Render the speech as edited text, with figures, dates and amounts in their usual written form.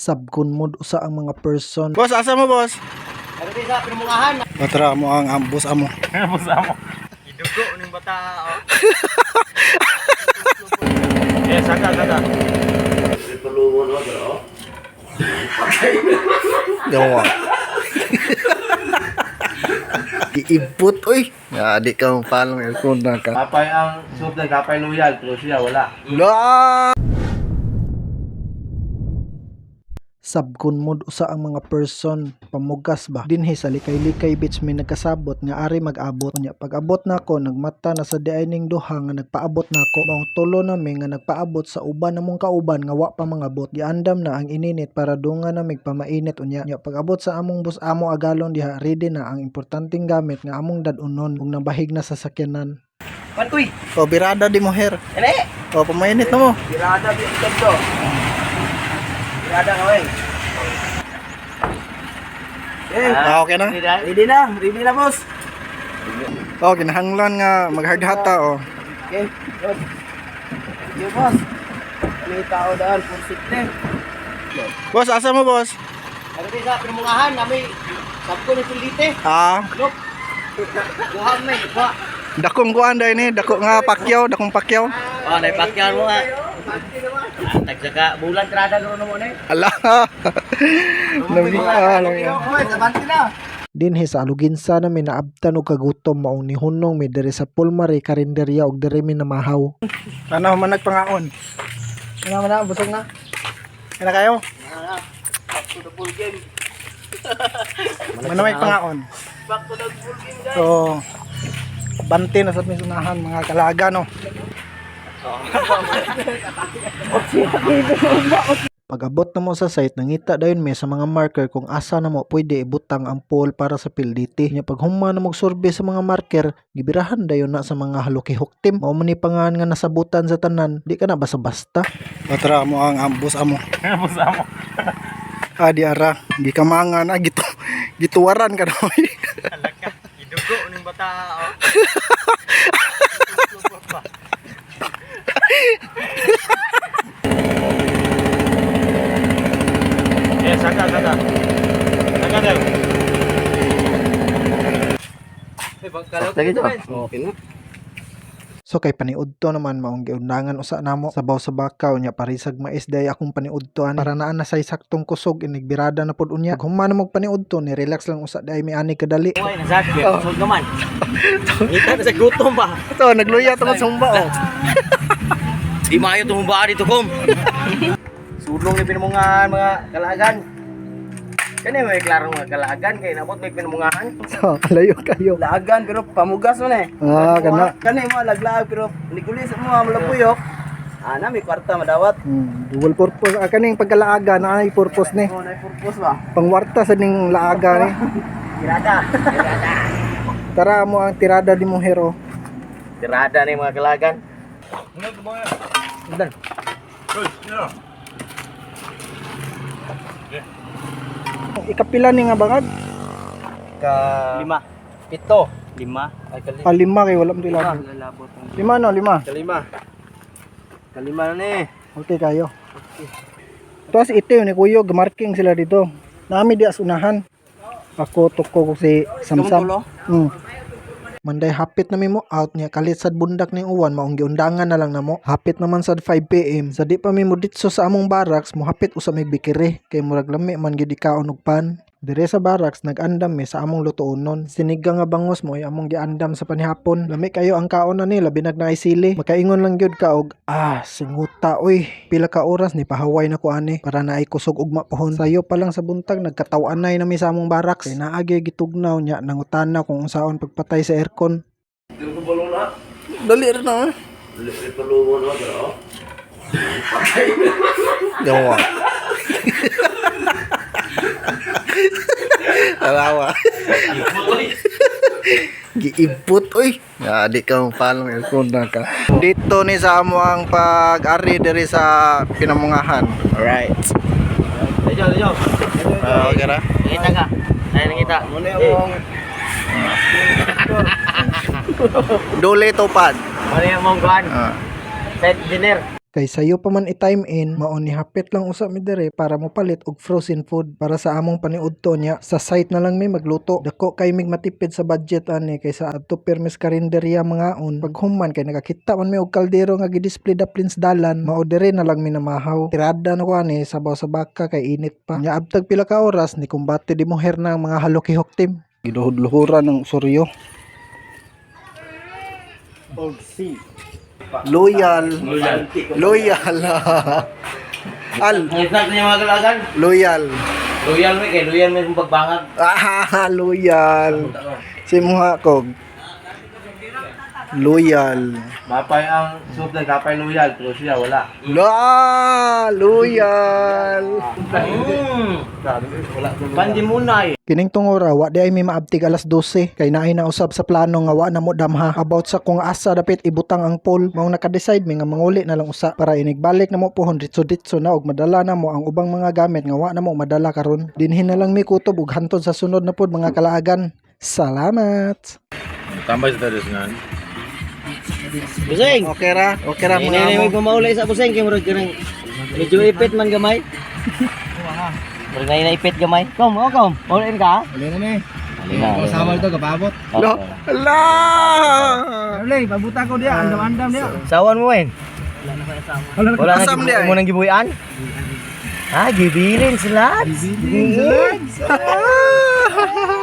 Sabkon usa ang mga person. Boss, asa mo, boss? Pagdating sa pinumungahan. Patra mo ang ambos amo. Ambos amo. Idugo ning bata. Eh, saka. Ipalungon mo dito. Gawa. Giibot oy. Ya, di ka mo palong aircon na ka. Kapay ang subdan, kapay loyal, pero siya wala. La! Sabkon usa ang mga person. Pamugas ba? Dinhi sa Likay-Likay Beach may nagkasabot nga ari mag-abot. Unya pag-abot nako nagmata na sa diaining duha nga nagpaabot nako. Maong tulo nami nga nagpaabot sa uban namong kauban nga wa pa mga bot. Giandam na ang ininit para dunga na migpamainit unya. Unya pag-abot sa among bus amo agalon diha ready na ang importanteng gamit nga among dadunon ug nabahig na sa sakyanan. Patuy. O birada di mo hair. Ene. O pamainit na mo. Birada di to. Birada ka wey. Okay na? Ready na boss. O kinahanglan nga maghardhata o. Okay, good. Yo boss. May tao daan for safety. Boss, asa mo, boss? Pagdating sa pinumungahan, nami sabko ni Pilite. Ah, Look. Buhang may, buha. dakong kuan dai ni, dako nga pakyaw, dakong pakyaw. Oh, naipakyan mo nga. Tagsaka bulan tirada garo mo ni. Ala. Sabanti na. Dinhi sa Aluginsa na may naabtan og kagutom maong nihunong may diri sa Pulmari karinderya og diri mi namahaw. Ano man nagpangaon? Ano na, busog na. Kana kayo? Back to the full game. Ano may pangaon? Back to the full game guys. So, bante na sa misunahan mga kalaga no. Pag-abot na mo sa site, nangita dayon may sa mga marker kung asa na mo pwede ibutang ang pool para sa PLDT. Nya pag humma na mag-survey sa mga marker, gibirahan dayon na sa mga halukihok team. Mao man ni pangan nga nasabutan sa tanan, di ka na basta-basta. Patra mo ang ambos amo. Ambos amo. Di ara, di ka mangan gituwaran ka daw. Alaka, idugo ning bata. Eh, saka. Saka daw. Okay na. So kay paniudto naman maong giundangan usa namo sabaw sa bakaw nya parisag mais day akong paniudtoan para naa na say saktong kusog inigbirada na pud unya. Pag human na mag paniudto ni relax lang usa day may ani kadali. Uy, nasakit. Kusog naman. Ngita na sa gutom ba? Ito, nagluya tungod sumba oh. Di maayo tumumba dito, kom. Sulong ni pinumungahan mga kalagan. Kani may klaro mga kalagan kay nabot may pinumungahan. So kalayo kayo. Laagan pero pamugas man eh. Kana. Kani mo laglaag pero nigulis mo malapuyok. Ana may kwarta madawat. Dual purpose kaning pagkalaaga na ay purpose ni. Oh, na purpose ba? Pangwarta sa ning laaga ni. Tirada. Tara mo ang tirada di mo hero. Tirada ni mga kalagan. Dan. Ikapila ni nga bangag? Lima. Pito. Lima. Ay kalima. Lima kay wala mo dilabot. Lalabot. Lima no, lima. Kalima. Kalima na ni. Okay kayo. Tuwas ito ni kuyo, gamarking sila dito. Nami di as unahan. Ako tuko ko si Samsam. Manday hapit na mo out niya kalit sad bundak ning uwan maong giundangan na lang namo. Hapit naman sad 5 PM. Sa di pa mi mo ditso sa among barracks mo hapit usa may bikire kay murag lami man gyud ikaon og pan. Dire sa barracks nag-andam mi sa among lutuonon. Sinigang nga bangos mo ay among giandam sa panihapon. Lami kayo ang kaon na ni labi nag naisili. Makaingon lang gyud ka og singuta oy. Pila ka oras ni pahaway na ko ani para naay kusog ugma pohon. Sayo pa lang sa buntag nagkataw-anay na mi sa among barracks. Kay naagi gitugnaw nya nangutana kung unsaon pagpatay sa aircon. Dali rin na. Gawa. Alawa. Giibot oy. Di ka mo palong aircon na ka. Dito ni sa amo ang pag-ari diri sa pinamungahan. Alright. Lejo. Okay ra. Kita ka. Ay nakita. Muna yung Dole topad. Ano yung mong kuhan? Set dinner. Kay sayo pa man i-time in, mao ni hapit lang usa mi dire para mopalit og frozen food para sa among paniudto niya. Sa site na lang mi magluto. Dako kay mig matipid sa budget ani kaysa adto permis karinderya mangaon. Pag human kay nakakita man mi og kaldero nga gi-display daplin sa dalan, mao dire na lang mi namahaw. Tirada na ko ani sabaw sa baka kay init pa. Nya abtag pila ka oras ni kumbate di muher na ang mga halokihok team. Giluhod-luhuran ng suryo. Loyal. Loyal. Al. Ang snack niya mga kalagan. Loyal. Loyal mo kay loyal mo kung pagbangag. Loyal. Si muha ko. Loyal. Mapay ang soup ng kapay loyal, pero siya wala. Loyal. Wala. Pandi munay. Kining tungora wa di ay may maabtig alas 12 kay naay na usab sa plano nga wa na mo damha about sa kung asa dapit ibutang ang poll. Mao naka-decide mi nga manguli na lang usa para inigbalik na mo pohon ditso na og madala na mo ang ubang mga gamit nga wa na mo madala karon. Dinhin na lang mi kutob ug hantod sa sunod na pod mga kalaagan. Salamat. Tambay sa tadas nga. Busing. Okay ra mga Ini amo. may pamaulay sa busing kay murag kanang medyo ipit man gamay. Murag na ipit gamay. Kom. Maulain ka? Alin na ni. Alina. Kasama ito kapabot. Lo. Ala. Alay, pabuta ko dia, andam-andam dia. Sawan mo wen. Wala na Asam dia, mo nang gibuyan. Ha, gibilin sila. Ah.